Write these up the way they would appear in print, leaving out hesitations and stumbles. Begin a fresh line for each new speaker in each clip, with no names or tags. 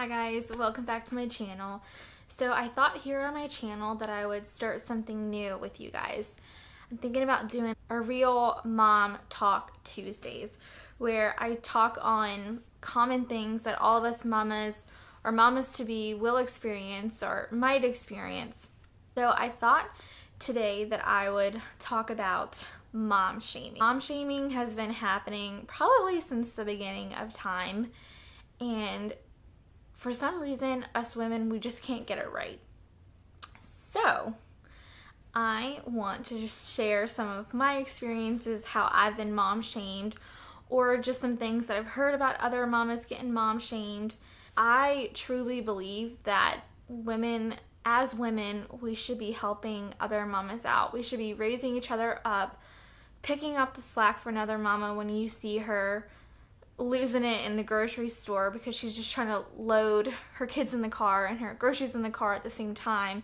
guys, welcome back to my channel. So I thought here on my channel that I would start something new with you guys. I'm thinking about doing a real mom talk Tuesdays where I talk on common things that all of us mamas or mamas to be will experience or might experience. So I thought today that I would talk about mom shaming. Mom shaming has been happening probably since the beginning of time, and for some reason, us women, we just can't get it right. So I want to just share some of my experiences, how I've been mom shamed, or just some things that I've heard about other mamas getting mom shamed. I truly believe that women, as women, we should be helping other mamas out. We should be raising each other up, picking up the slack for another mama when you see her losing it in the grocery store because she's just trying to load her kids in the car and her groceries in the car at the same time.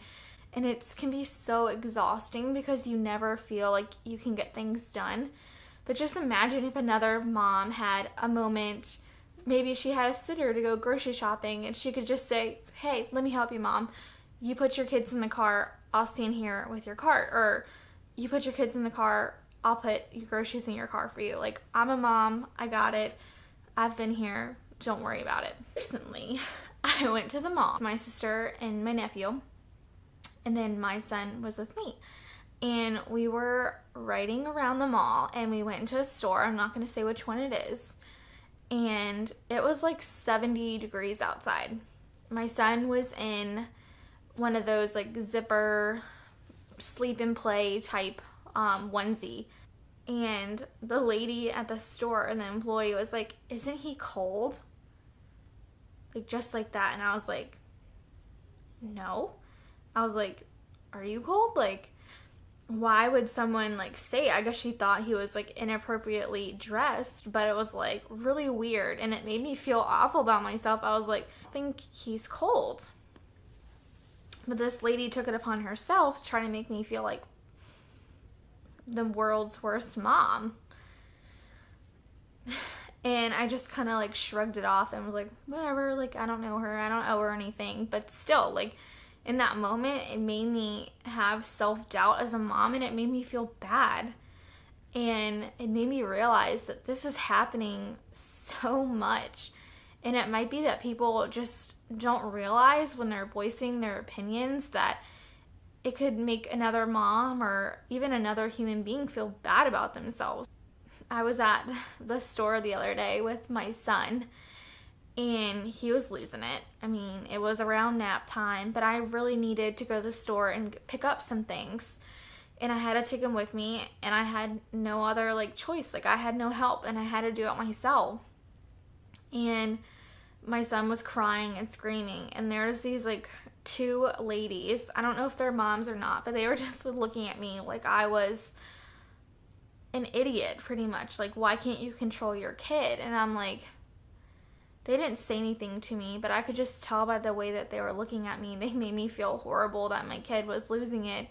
And it can be so exhausting because you never feel like you can get things done. But just imagine if another mom had a moment, maybe she had a sitter to go grocery shopping and she could just say, hey, let me help you, mom. You put your kids in the car, I'll stand here with your cart. Or you put your kids in the car, I'll put your groceries in your car for you. Like, I'm a mom, I got it. I've been here, don't worry about it. Recently, I went to the mall with my sister and my nephew, and then my son was with me. And we were riding around the mall, and we went into a store. I'm not going to say which one it is. And it was like 70 degrees outside. My son was in one of those like zipper sleep and play type onesie. And the lady at the store and the employee was like, isn't he cold? Like, just like that. And I was like, no. I was like, are you cold? Like, why would someone like say, I guess she thought he was like inappropriately dressed, but it was like really weird. And it made me feel awful about myself. I was like, I think he's cold. But this lady took it upon herself to try to make me feel like the world's worst mom. And I just kind of like shrugged it off and was like, whatever, like, I don't know her, I don't owe her anything. But still, like, in that moment, it made me have self-doubt as a mom, and it made me feel bad. And it made me realize that this is happening so much. And it might be that people just don't realize when they're voicing their opinions that it could make another mom or even another human being feel bad about themselves. I was at the store the other day with my son, and he was losing it. I mean, it was around nap time, but I really needed to go to the store and pick up some things. And I had to take him with me, and I had no other like choice. Like, I had no help, and I had to do it myself. And my son was crying and screaming, and there's these like two ladies, I don't know if they're moms or not, but they were just looking at me like I was an idiot, pretty much. Like, why can't you control your kid? And I'm like, they didn't say anything to me, but I could just tell by the way that they were looking at me. They made me feel horrible that my kid was losing it,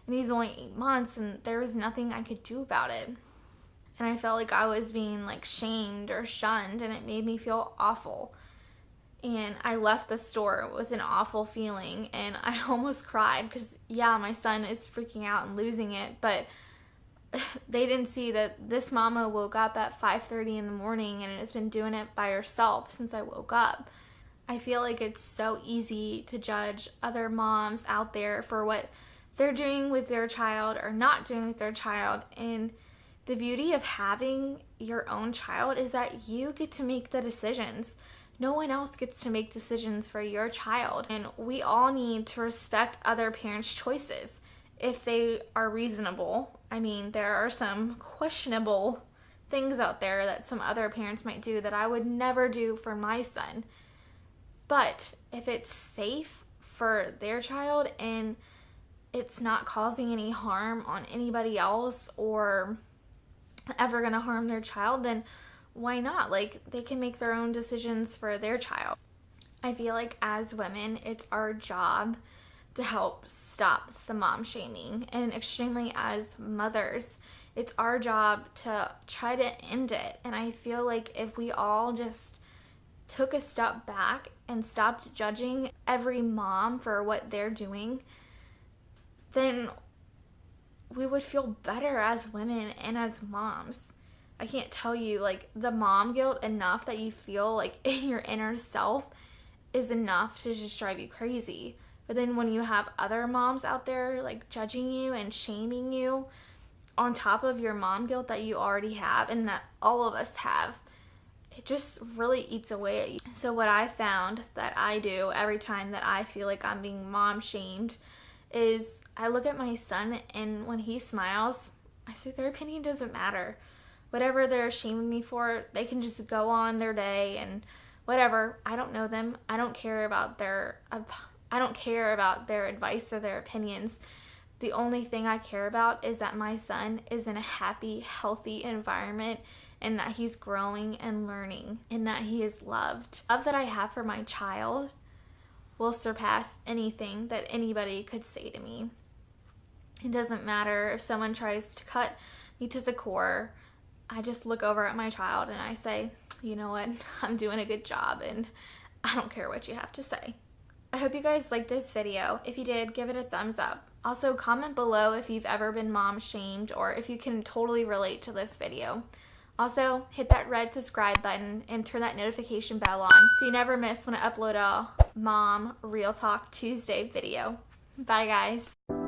and he's only 8 months, and there was nothing I could do about it. And I felt like I was being like shamed or shunned, and it made me feel awful. And I left the store with an awful feeling, and I almost cried because, yeah, my son is freaking out and losing it, but they didn't see that this mama woke up at 5:30 in the morning and has been doing it by herself since I woke up. I feel like it's so easy to judge other moms out there for what they're doing with their child or not doing with their child, and the beauty of having your own child is that you get to make the decisions. No one else gets to make decisions for your child, and we all need to respect other parents' choices if they are reasonable. I mean, there are some questionable things out there that some other parents might do that I would never do for my son. But if it's safe for their child and it's not causing any harm on anybody else or ever gonna harm their child, then why not? Like, they can make their own decisions for their child. I feel like as women, it's our job to help stop the mom shaming, and extremely as mothers, it's our job to try to end it. And I feel like if we all just took a step back and stopped judging every mom for what they're doing, then we would feel better as women and as moms. I can't tell you, like, the mom guilt enough that you feel like in your inner self is enough to just drive you crazy. But then when you have other moms out there like judging you and shaming you on top of your mom guilt that you already have and that all of us have, it just really eats away at you. So what I found that I do every time that I feel like I'm being mom shamed is I look at my son, and when he smiles, I say their opinion doesn't matter. Whatever they're shaming me for, they can just go on their day and whatever. I don't know them. I don't care about their advice or their opinions. The only thing I care about is that my son is in a happy, healthy environment, and that he's growing and learning, and that he is loved. Love that I have for my child will surpass anything that anybody could say to me. It doesn't matter if someone tries to cut me to the core. I just look over at my child and I say, you know what, I'm doing a good job, and I don't care what you have to say. I hope you guys liked this video. If you did, give it a thumbs up. Also, comment below if you've ever been mom shamed or if you can totally relate to this video. Also, hit that red subscribe button and turn that notification bell on so you never miss when I upload a Mom Real Talk Tuesday video. Bye, guys.